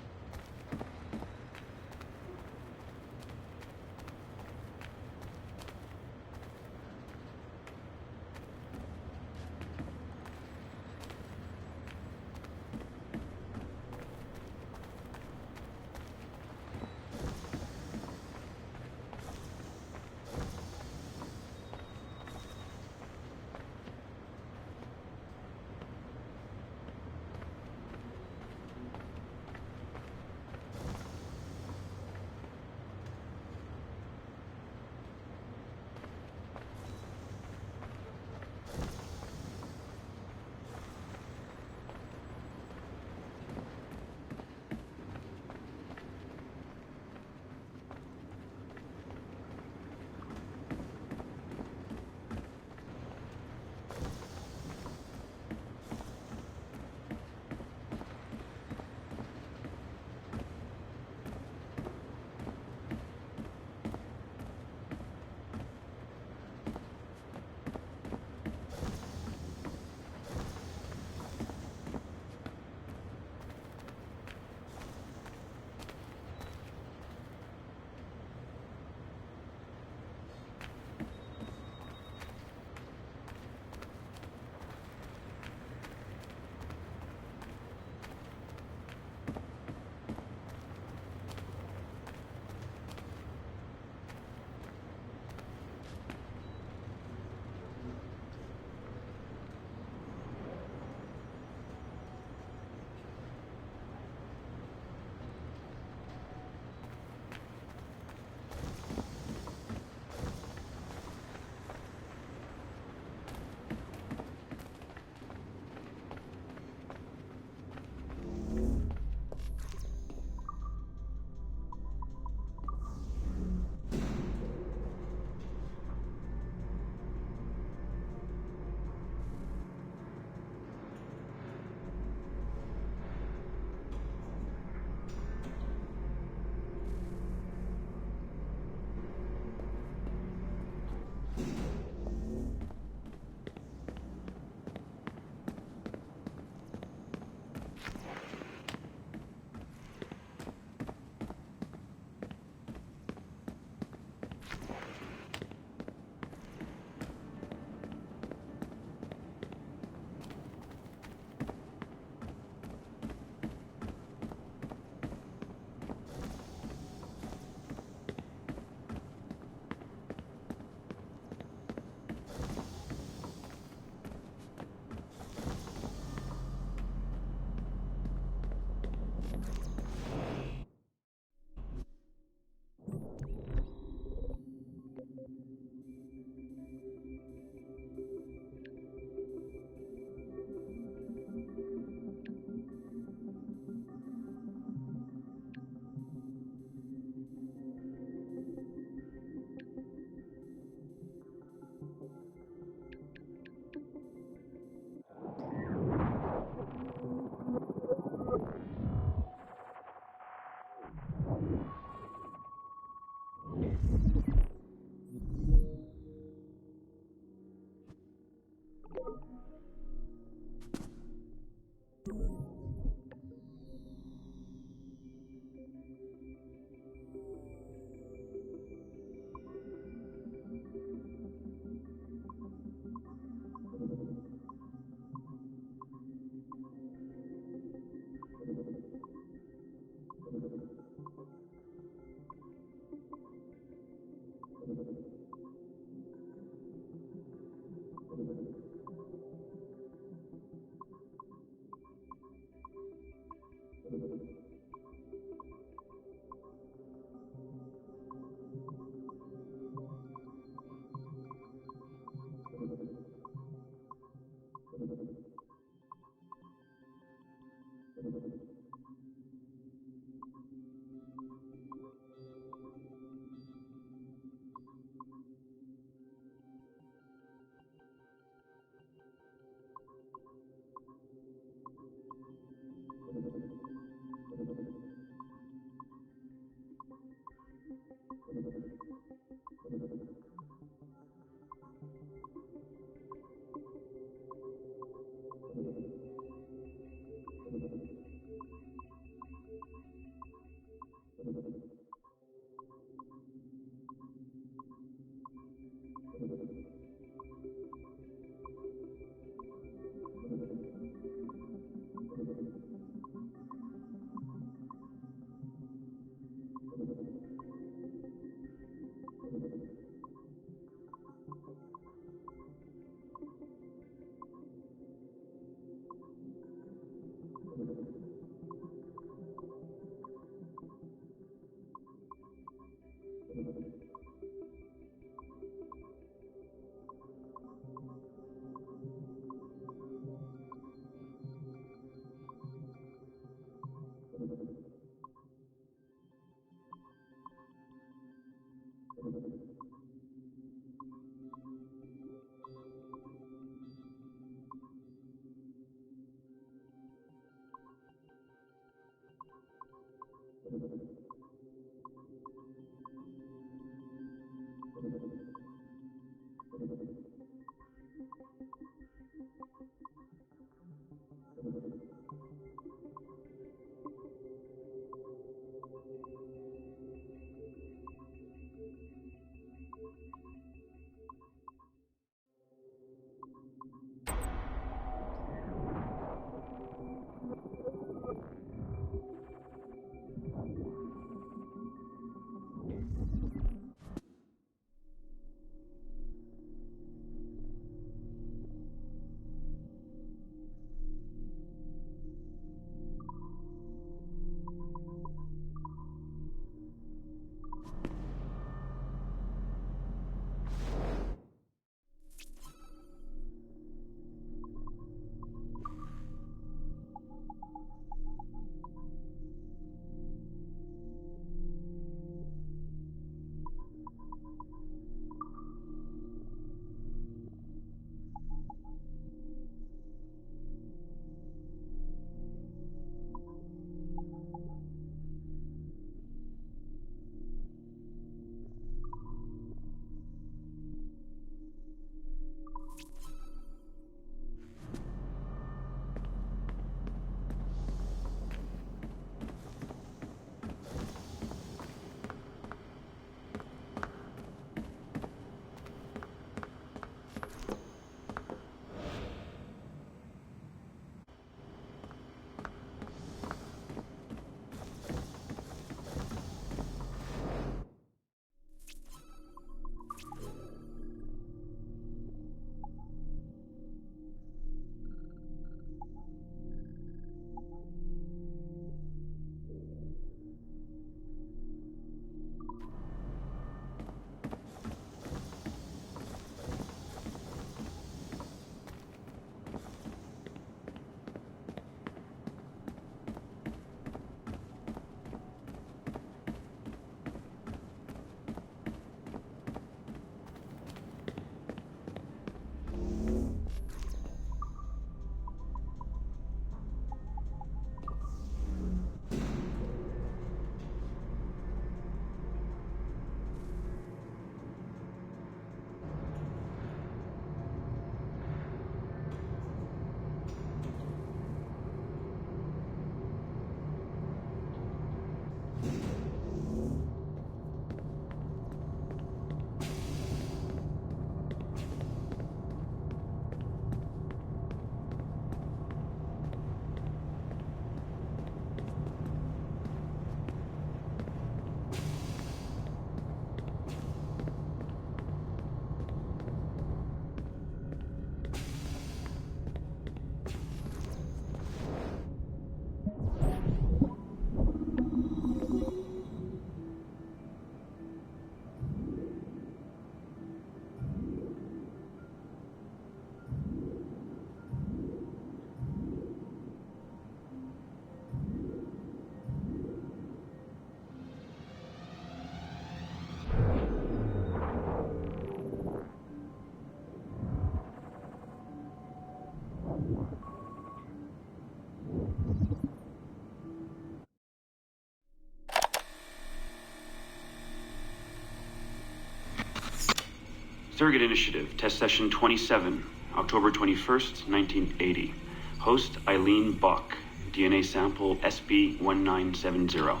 Surrogate Initiative, Test Session 27, October 21st, 1980. Host Eileen Bach. DNA sample SB1970.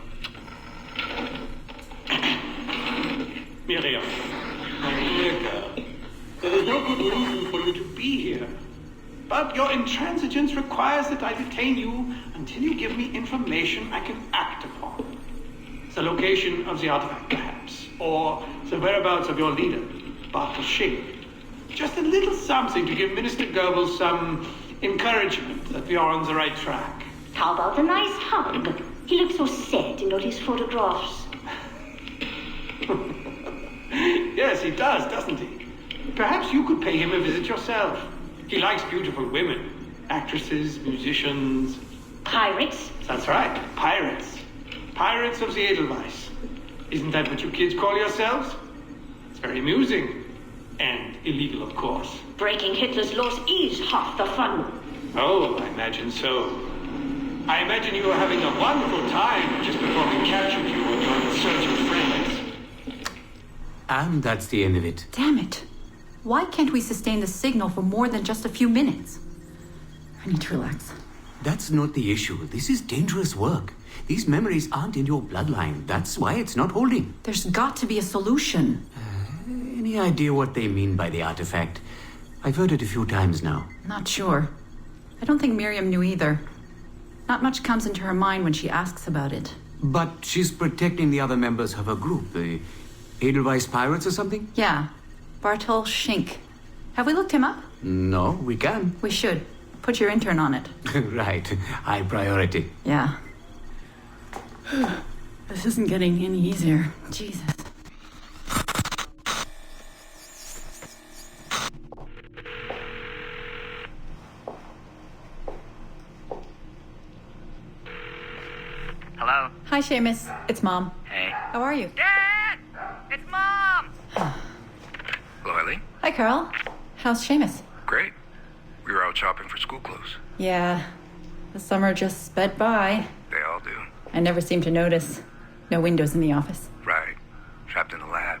Miriam, my dear girl, there is no good reason for you to be here. But your intransigence requires that I detain you until you give me information I can act upon. The location of the artifact, perhaps, or the whereabouts of your leader, Bartel Shink. Just a little something to give Minister Goebbels some encouragement that we are on the right track. How about a nice hug? He looks so sad in all his photographs. Yes, he does, doesn't he? Perhaps you could pay him a visit yourself. He likes beautiful women. Actresses, musicians. Pirates? That's right, pirates. Pirates of the Edelweiss. Isn't that what you kids call yourselves? It's very amusing. And illegal, of course. Breaking Hitler's laws is half the fun. Oh, I imagine so. I imagine you were having a wonderful time just before we captured you on your insurgent friends. And that's the end of it. Damn it. Why can't we sustain the signal for more than just a few minutes? I need to relax. That's not the issue. This is dangerous work. These memories aren't in your bloodline. That's why it's not holding. There's got to be a solution. Any idea what they mean by the artifact? I've heard it a few times now. Not sure. I don't think Miriam knew either. Not much comes into her mind when she asks about it. But she's protecting the other members of her group, the Edelweiss Pirates or something? Yeah. Bartel Shink. Have we looked him up? No, we can. We should. Put your intern on it. Right. High priority. Yeah. This isn't getting any easier. Jesus. Hello? Hi, Seamus. It's Mom. Hey. How are you? Dad! It's Mom! Hello, Eileen. Hi, Carl. How's Seamus? Great. We were out shopping for school clothes. Yeah. The summer just sped by. They all do. I never seem to notice. No windows in the office. Right. Trapped in a lab.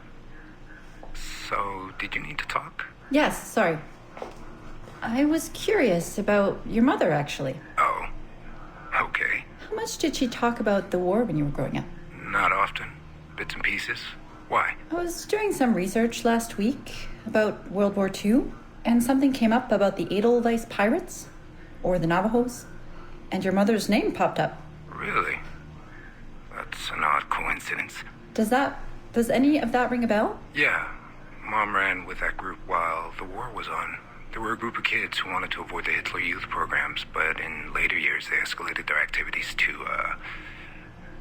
So, did you need to talk? Yes, sorry. I was curious about your mother, actually. Oh. Okay. How much did she talk about the war when you were growing up? Not often. Bits and pieces. Why? I was doing some research last week about World War II, and something came up about the Edelweiss Pirates, or the Navajos, and your mother's name popped up. Really? That's an odd coincidence. Does any of that ring a bell? Yeah. Mom ran with that group while the war was on. There were a group of kids who wanted to avoid the Hitler Youth programs, but in later years they escalated their activities to,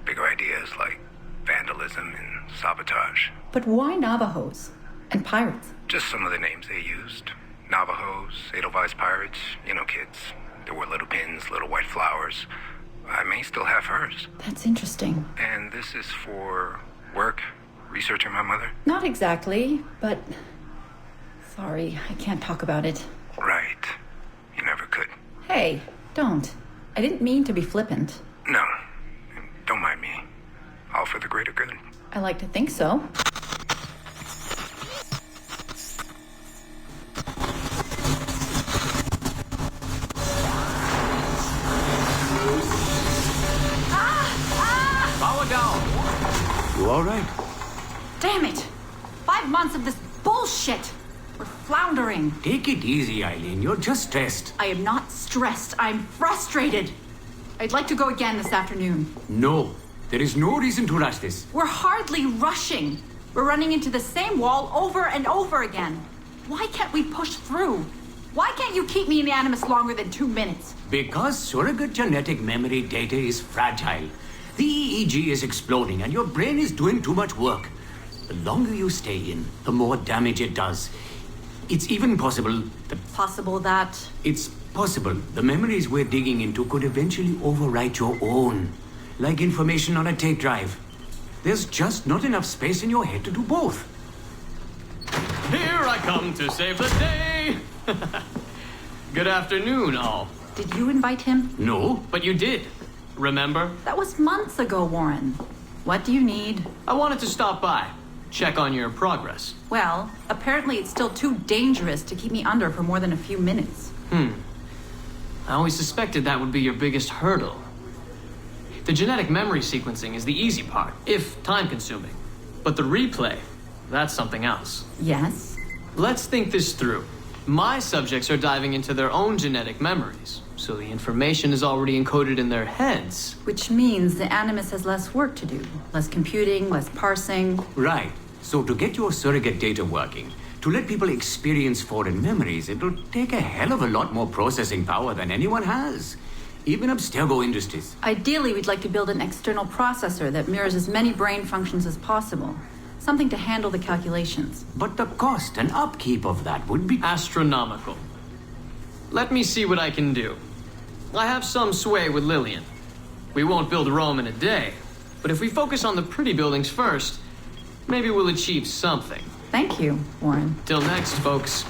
bigger ideas like vandalism and sabotage. But why Navajos and pirates? Just some of the names they used. Navajos, Edelweiss Pirates, you know kids. There were little pins, little white flowers. I may still have hers. That's interesting. And this is for work? Researching my mother? Not exactly, but... Sorry, I can't talk about it. Right. You never could. Hey, don't. I didn't mean to be flippant. No. Don't mind me. All for the greater good. I like to think so. Power down. You all right? Damn it! 5 months of this bullshit! We're floundering. Take it easy, Eileen. You're just stressed. I am not stressed. I'm frustrated. I'd like to go again this afternoon. No. There is no reason to rush this. We're hardly rushing. We're running into the same wall over and over again. Why can't we push through? Why can't you keep me in the Animus longer than 2 minutes? Because surrogate genetic memory data is fragile. The EEG is exploding and your brain is doing too much work. The longer you stay in, the more damage it does. It's even possible that... Possible that... It's possible the memories we're digging into could eventually overwrite your own. Like information on a tape drive. There's just not enough space in your head to do both. Here I come to save the day! Good afternoon, all. Did you invite him? No. But you did. Remember? That was months ago, Warren. What do you need? I wanted to stop by. check on your progress. Well, apparently it's still too dangerous to keep me under for more than a few minutes. I always suspected that would be your biggest hurdle. The genetic memory sequencing is the easy part, if time-consuming. But the replay, that's something else. Yes? Let's think this through. My subjects are diving into their own genetic memories, so the information is already encoded in their heads. Which means the Animus has less work to do. Less computing, less parsing. Right. So to get your surrogate data working, to let people experience foreign memories, it'll take a hell of a lot more processing power than anyone has. Even Abstergo Industries. Ideally, we'd like to build an external processor that mirrors as many brain functions as possible. Something to handle the calculations. But the cost and upkeep of that would be astronomical. Let me see what I can do. I have some sway with Lillian. We won't build Rome in a day, but if we focus on the pretty buildings first, maybe we'll achieve something. Thank you, Warren. Till next, folks.